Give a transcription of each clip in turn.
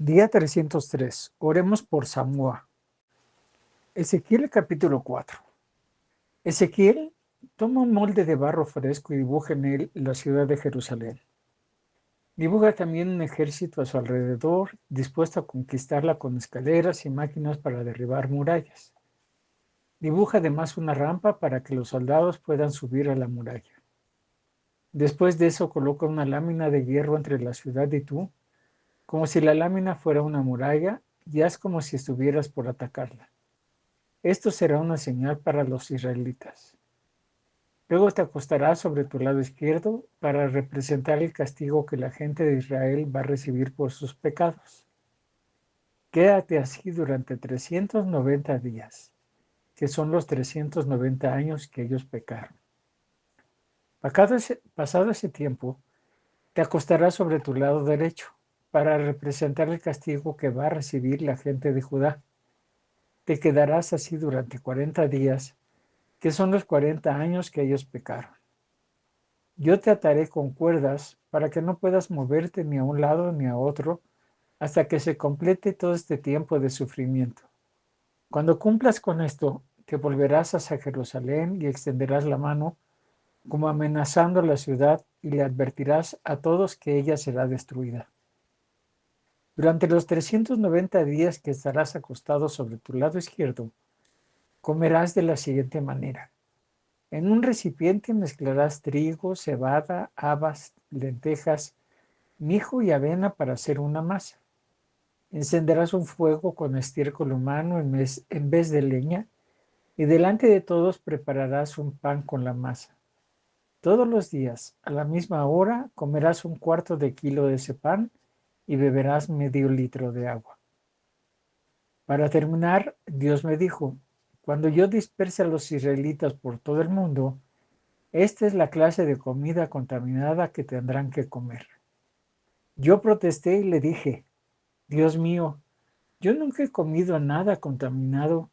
Día 303. Oremos por Samúa. Ezequiel capítulo 4. Ezequiel toma un molde de barro fresco y dibuja en él la ciudad de Jerusalén. Dibuja también un ejército a su alrededor, dispuesto a conquistarla con escaleras y máquinas para derribar murallas. Dibuja además una rampa para que los soldados puedan subir a la muralla. Después de eso coloca una lámina de hierro entre la ciudad y tú, como si la lámina fuera una muralla, y haz como si estuvieras por atacarla. Esto será una señal para los israelitas. Luego te acostarás sobre tu lado izquierdo para representar el castigo que la gente de Israel va a recibir por sus pecados. Quédate así durante 390 días, que son los 390 años que ellos pecaron. Pasado ese tiempo, te acostarás sobre tu lado derecho para representar el castigo que va a recibir la gente de Judá. Te quedarás así durante 40 días, que son los 40 años que ellos pecaron. Yo te ataré con cuerdas para que no puedas moverte ni a un lado ni a otro hasta que se complete todo este tiempo de sufrimiento. Cuando cumplas con esto, te volverás hacia Jerusalén y extenderás la mano como amenazando la ciudad y le advertirás a todos que ella será destruida. Durante los 390 días que estarás acostado sobre tu lado izquierdo, comerás de la siguiente manera. En un recipiente mezclarás trigo, cebada, habas, lentejas, mijo y avena para hacer una masa. Encenderás un fuego con estiércol humano en vez de leña y delante de todos prepararás un pan con la masa. Todos los días, a la misma hora, comerás un cuarto de kilo de ese pan y beberás medio litro de agua. Para terminar, Dios me dijo, cuando yo disperse a los israelitas por todo el mundo, esta es la clase de comida contaminada que tendrán que comer. Yo protesté y le dije, Dios mío, yo nunca he comido nada contaminado,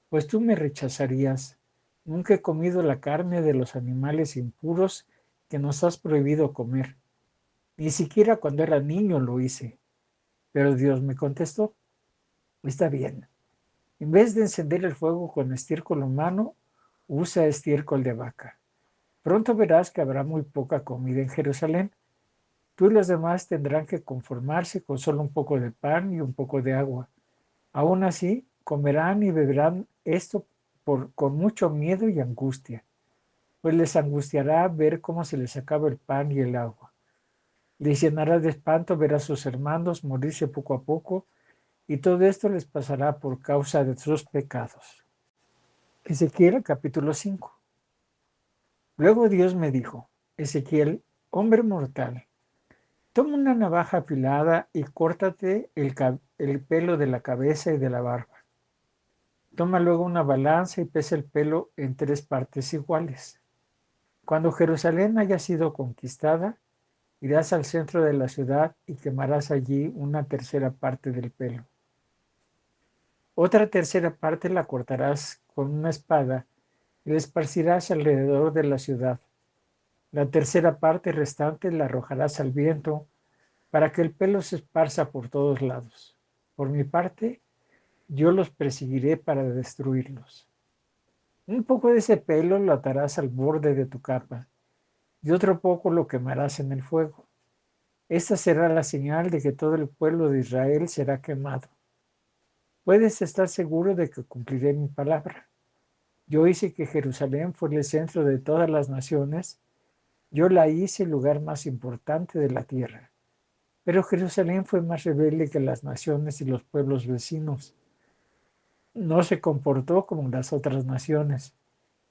pues tú me rechazarías. Nunca he comido la carne de los animales impuros que nos has prohibido comer. Ni siquiera cuando era niño lo hice. Pero Dios me contestó, está bien. En vez de encender el fuego con estiércol humano, usa estiércol de vaca. Pronto verás que habrá muy poca comida en Jerusalén. Tú y los demás tendrán que conformarse con solo un poco de pan y un poco de agua. Aún así, comerán y beberán esto con mucho miedo y angustia, pues les angustiará ver cómo se les acaba el pan y el agua. Les llenará de espanto ver a sus hermanos morirse poco a poco, y todo esto les pasará por causa de sus pecados. Ezequiel capítulo 5. Luego Dios me dijo, Ezequiel, hombre mortal, toma una navaja afilada y córtate el pelo de la cabeza y de la barba. Toma luego una balanza y pesa el pelo en 3 partes iguales. Cuando Jerusalén haya sido conquistada, irás al centro de la ciudad y quemarás allí una tercera parte del pelo. Otra tercera parte la cortarás con una espada y la esparcirás alrededor de la ciudad. La tercera parte restante la arrojarás al viento para que el pelo se esparza por todos lados. Por mi parte, yo los perseguiré para destruirlos. Un poco de ese pelo lo atarás al borde de tu capa y otro poco lo quemarás en el fuego. Esta será la señal de que todo el pueblo de Israel será quemado. Puedes estar seguro de que cumpliré mi palabra. Yo hice que Jerusalén fuera el centro de todas las naciones. Yo la hice el lugar más importante de la tierra. Pero Jerusalén fue más rebelde que las naciones y los pueblos vecinos. No se comportó como las otras naciones,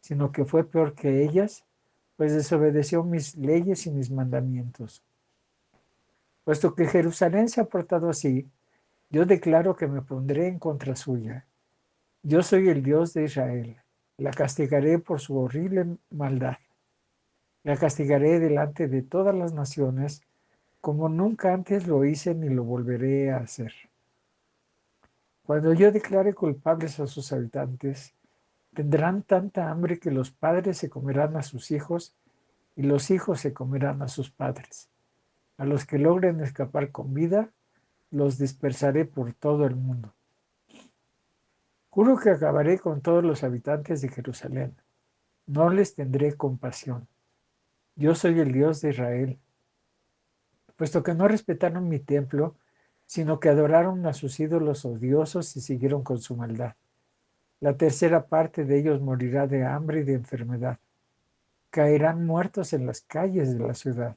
sino que fue peor que ellas, pues desobedeció mis leyes y mis mandamientos. Puesto que Jerusalén se ha portado así, yo declaro que me pondré en contra suya. Yo soy el Dios de Israel. La castigaré por su horrible maldad. La castigaré delante de todas las naciones, como nunca antes lo hice ni lo volveré a hacer. Cuando yo declare culpables a sus habitantes, tendrán tanta hambre que los padres se comerán a sus hijos y los hijos se comerán a sus padres. A los que logren escapar con vida, los dispersaré por todo el mundo. Juro que acabaré con todos los habitantes de Jerusalén. No les tendré compasión. Yo soy el Dios de Israel. Puesto que no respetaron mi templo, sino que adoraron a sus ídolos odiosos y siguieron con su maldad. La tercera parte de ellos morirá de hambre y de enfermedad. Caerán muertos en las calles de la ciudad.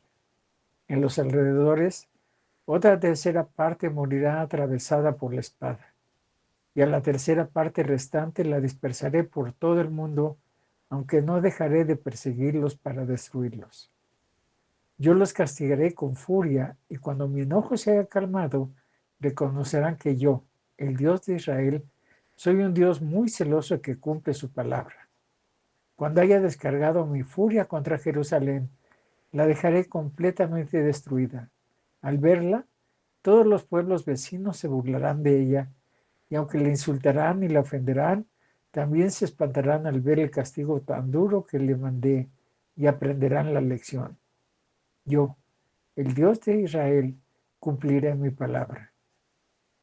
En los alrededores, otra tercera parte morirá atravesada por la espada. Y a la tercera parte restante la dispersaré por todo el mundo, aunque no dejaré de perseguirlos para destruirlos. Yo los castigaré con furia, y cuando mi enojo se haya calmado, reconocerán que yo, el Dios de Israel, soy un Dios muy celoso que cumple su palabra. Cuando haya descargado mi furia contra Jerusalén, la dejaré completamente destruida. Al verla, todos los pueblos vecinos se burlarán de ella, y aunque le insultarán y la ofenderán, también se espantarán al ver el castigo tan duro que le mandé y aprenderán la lección. Yo, el Dios de Israel, cumpliré mi palabra.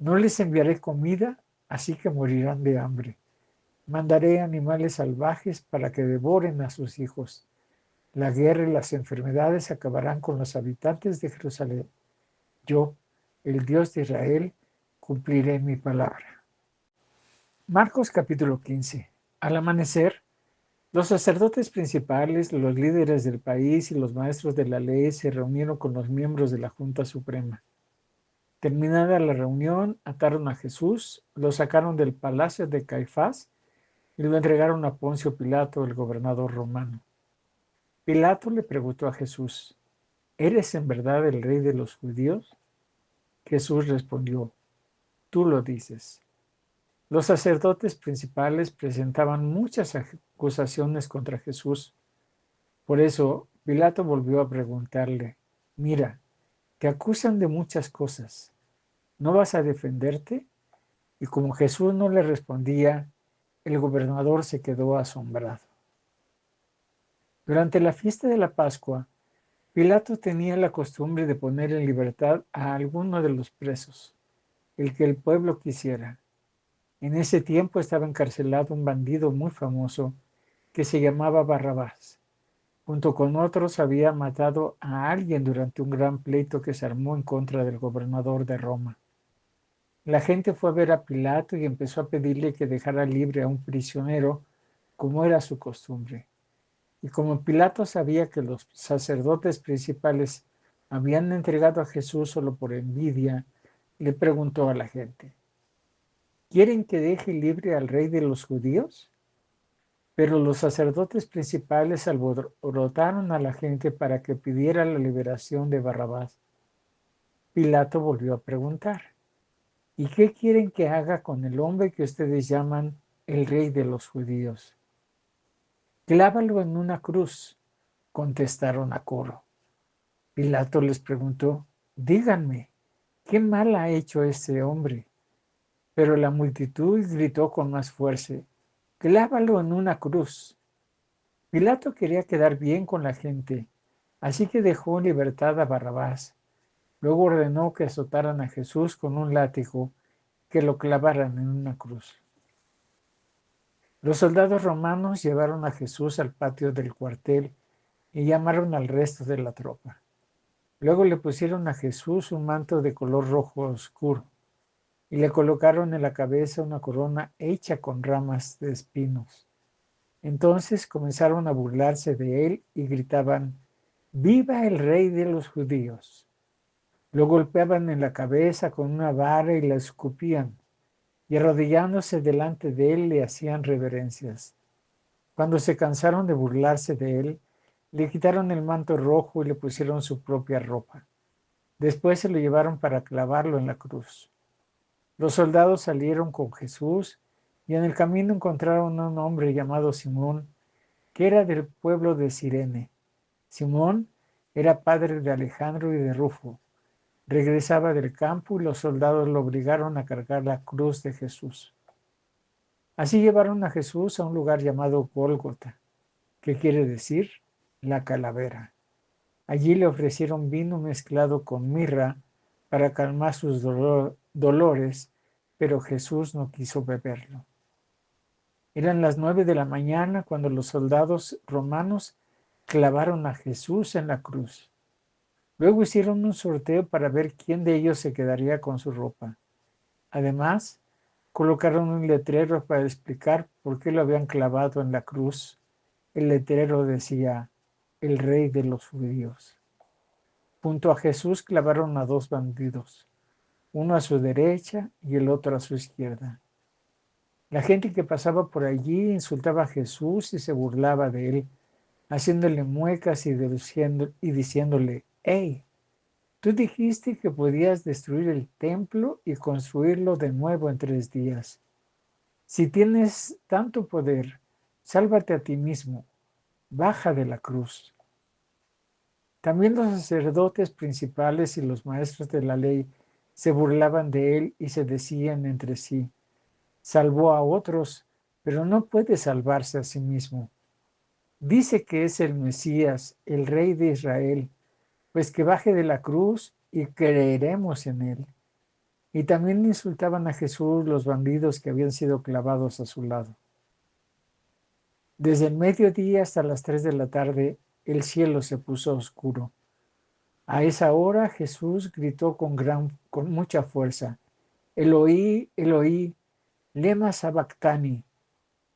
No les enviaré comida, así que morirán de hambre. Mandaré animales salvajes para que devoren a sus hijos. La guerra y las enfermedades acabarán con los habitantes de Jerusalén. Yo, el Dios de Israel, cumpliré mi palabra. Marcos capítulo 15. Al amanecer, los sacerdotes principales, los líderes del país y los maestros de la ley se reunieron con los miembros de la Junta Suprema. Terminada la reunión, ataron a Jesús, lo sacaron del palacio de Caifás y lo entregaron a Poncio Pilato, el gobernador romano. Pilato le preguntó a Jesús: ¿eres en verdad el rey de los judíos? Jesús respondió: tú lo dices. Los sacerdotes principales presentaban muchas acusaciones contra Jesús. Por eso Pilato volvió a preguntarle: mira, te acusan de muchas cosas. ¿No vas a defenderte? Y como Jesús no le respondía, el gobernador se quedó asombrado. Durante la fiesta de la Pascua, Pilato tenía la costumbre de poner en libertad a alguno de los presos, el que el pueblo quisiera. En ese tiempo estaba encarcelado un bandido muy famoso que se llamaba Barrabás. Junto con otros había matado a alguien durante un gran pleito que se armó en contra del gobernador de Roma. La gente fue a ver a Pilato y empezó a pedirle que dejara libre a un prisionero, como era su costumbre. Y como Pilato sabía que los sacerdotes principales habían entregado a Jesús solo por envidia, le preguntó a la gente: ¿quieren que deje libre al rey de los judíos? Pero los sacerdotes principales alborotaron a la gente para que pidiera la liberación de Barrabás. Pilato volvió a preguntar: ¿y qué quieren que haga con el hombre que ustedes llaman el rey de los judíos? Clávalo en una cruz, contestaron a coro. Pilato les preguntó: díganme, ¿qué mal ha hecho este hombre? Pero la multitud gritó con más fuerza: clávalo en una cruz. Pilato quería quedar bien con la gente, así que dejó en libertad a Barrabás. Luego ordenó que azotaran a Jesús con un látigo, que lo clavaran en una cruz. Los soldados romanos llevaron a Jesús al patio del cuartel y llamaron al resto de la tropa. Luego le pusieron a Jesús un manto de color rojo oscuro y le colocaron en la cabeza una corona hecha con ramas de espinos. Entonces comenzaron a burlarse de él y gritaban: ¡viva el rey de los judíos! Lo golpeaban en la cabeza con una vara y la escupían, y arrodillándose delante de él le hacían reverencias. Cuando se cansaron de burlarse de él, le quitaron el manto rojo y le pusieron su propia ropa. Después se lo llevaron para clavarlo en la cruz. Los soldados salieron con Jesús y en el camino encontraron a un hombre llamado Simón, que era del pueblo de Cirene. Simón era padre de Alejandro y de Rufo. Regresaba del campo y los soldados lo obligaron a cargar la cruz de Jesús. Así llevaron a Jesús a un lugar llamado Gólgota, que quiere decir la calavera. Allí le ofrecieron vino mezclado con mirra, para calmar sus dolores, pero Jesús no quiso beberlo. Eran las 9 de la mañana cuando los soldados romanos clavaron a Jesús en la cruz. Luego hicieron un sorteo para ver quién de ellos se quedaría con su ropa. Además, colocaron un letrero para explicar por qué lo habían clavado en la cruz. El letrero decía: el rey de los judíos. Junto a Jesús clavaron a 2 bandidos, uno a su derecha y el otro a su izquierda. La gente que pasaba por allí insultaba a Jesús y se burlaba de él, haciéndole muecas y diciéndole: «Hey, tú dijiste que podías destruir el templo y construirlo de nuevo en 3 días. Si tienes tanto poder, sálvate a ti mismo, baja de la cruz». También los sacerdotes principales y los maestros de la ley se burlaban de él y se decían entre sí: «Salvó a otros, pero no puede salvarse a sí mismo. Dice que es el Mesías, el Rey de Israel, pues que baje de la cruz y creeremos en él». Y también insultaban a Jesús los bandidos que habían sido clavados a su lado. Desde el mediodía hasta las 3 de la tarde, el cielo se puso oscuro. A esa hora Jesús gritó con mucha fuerza: «Eloí, Eloí, lema sabactani».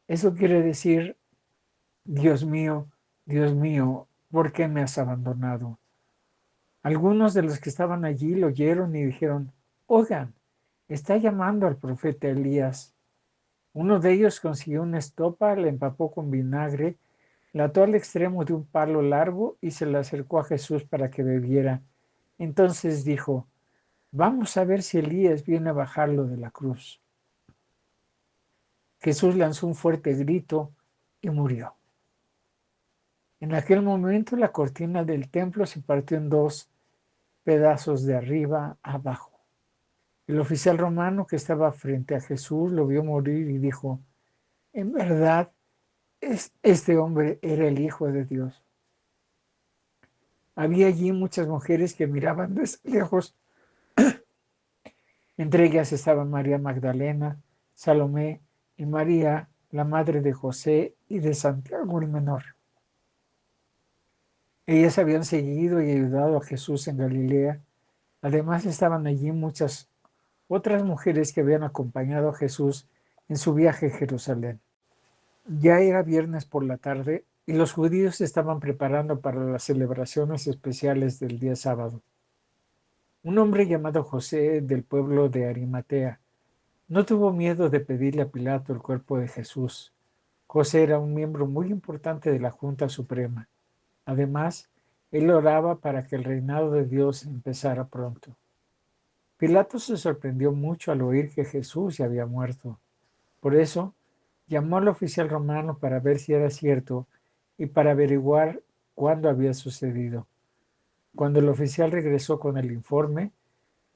Eso quiere decir: Dios mío, ¿por qué me has abandonado? Algunos de los que estaban allí lo oyeron y dijeron: «Oigan, está llamando al profeta Elías». Uno de ellos consiguió una estopa, la empapó con vinagre, la ató al extremo de un palo largo y se la acercó a Jesús para que bebiera. Entonces dijo: «Vamos a ver si Elías viene a bajarlo de la cruz». Jesús lanzó un fuerte grito y murió. En aquel momento la cortina del templo se partió en 2 pedazos de arriba a abajo. El oficial romano que estaba frente a Jesús lo vio morir y dijo: «En verdad, este hombre era el Hijo de Dios». Había allí muchas mujeres que miraban desde lejos. Entre ellas estaban María Magdalena, Salomé y María, la madre de José y de Santiago el menor. Ellas habían seguido y ayudado a Jesús en Galilea. Además estaban allí muchas otras mujeres que habían acompañado a Jesús en su viaje a Jerusalén. Ya era viernes por la tarde y los judíos se estaban preparando para las celebraciones especiales del día sábado. Un hombre llamado José, del pueblo de Arimatea, no tuvo miedo de pedirle a Pilato el cuerpo de Jesús. José era un miembro muy importante de la Junta Suprema. Además, él oraba para que el reinado de Dios empezara pronto. Pilato se sorprendió mucho al oír que Jesús ya había muerto. Por eso, llamó al oficial romano para ver si era cierto y para averiguar cuándo había sucedido. Cuando el oficial regresó con el informe,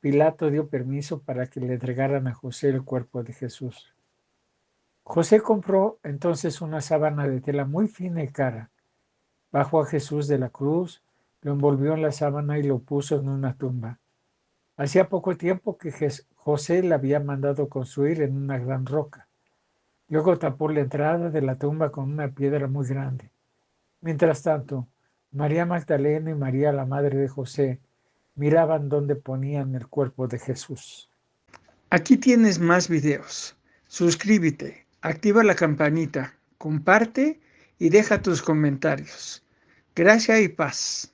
Pilato dio permiso para que le entregaran a José el cuerpo de Jesús. José compró entonces una sábana de tela muy fina y cara. Bajó a Jesús de la cruz, lo envolvió en la sábana y lo puso en una tumba. Hacía poco tiempo que José la había mandado construir en una gran roca. Luego tapó la entrada de la tumba con una piedra muy grande. Mientras tanto, María Magdalena y María, la madre de José, miraban dónde ponían el cuerpo de Jesús. Aquí tienes más videos. Suscríbete, activa la campanita, comparte y deja tus comentarios. Gracia y paz.